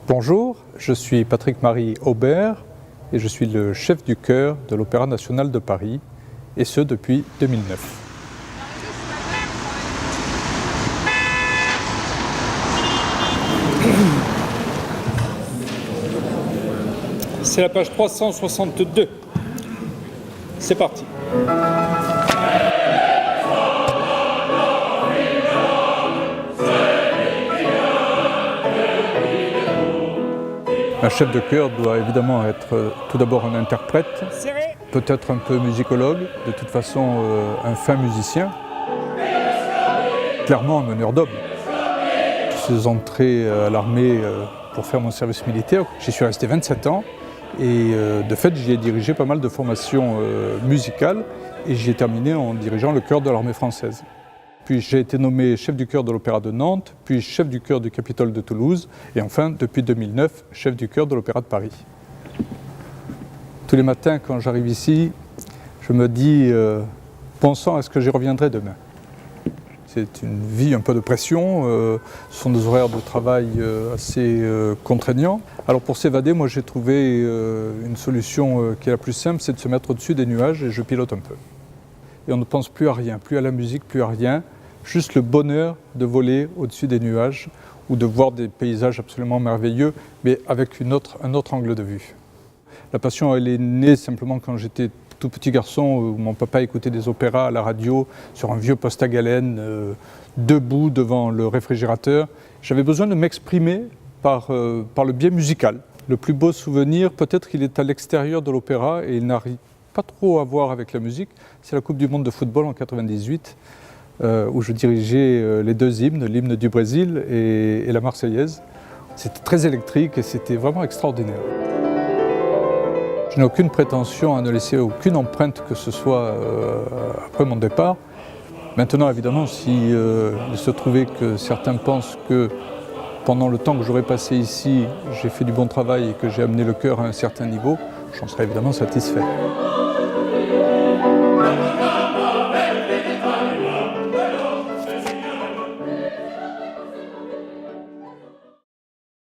Bonjour, je suis Patrick-Marie Aubert et je suis le chef du chœur de l'Opéra national de Paris, et ce depuis 2009. C'est la page 362. C'est parti. Un chef de chœur doit évidemment être tout d'abord un interprète, peut-être un peu musicologue, de toute façon un fin musicien, clairement un meneur d'hommes. Ces entrées à l'armée pour faire mon service militaire, j'y suis resté 27 ans et de fait j'y ai dirigé pas mal de formations musicales et j'y ai terminé en dirigeant le chœur de l'armée française. Puis j'ai été nommé chef du chœur de l'Opéra de Nantes, puis chef du chœur du Capitole de Toulouse, et enfin, depuis 2009, chef du chœur de l'Opéra de Paris. Tous les matins, quand j'arrive ici, je me dis bon sang, est-ce que j'y reviendrai demain? C'est une vie un peu de pression, ce sont des horaires de travail assez contraignants. Alors pour s'évader, moi j'ai trouvé une solution qui est la plus simple, c'est de se mettre au-dessus des nuages et je pilote un peu. Et on ne pense plus à rien, plus à la musique, plus à rien. Juste le bonheur de voler au-dessus des nuages ou de voir des paysages absolument merveilleux, mais avec un autre angle de vue. La passion, elle est née simplement quand j'étais tout petit garçon, où mon papa écoutait des opéras à la radio sur un vieux poste à galène, debout devant le réfrigérateur. J'avais besoin de m'exprimer par le biais musical. Le plus beau souvenir, peut-être qu'il est à l'extérieur de l'opéra et il n'arrive pas trop à voir avec la musique, c'est la Coupe du Monde de football en 1998, où je dirigeais les deux hymnes, l'hymne du Brésil et la Marseillaise. C'était très électrique et c'était vraiment extraordinaire. Je n'ai aucune prétention à ne laisser aucune empreinte que ce soit après mon départ. Maintenant, évidemment, si il se trouvait que certains pensent que pendant le temps que j'aurais passé ici, j'ai fait du bon travail et que j'ai amené le chœur à un certain niveau, j'en serais évidemment satisfait.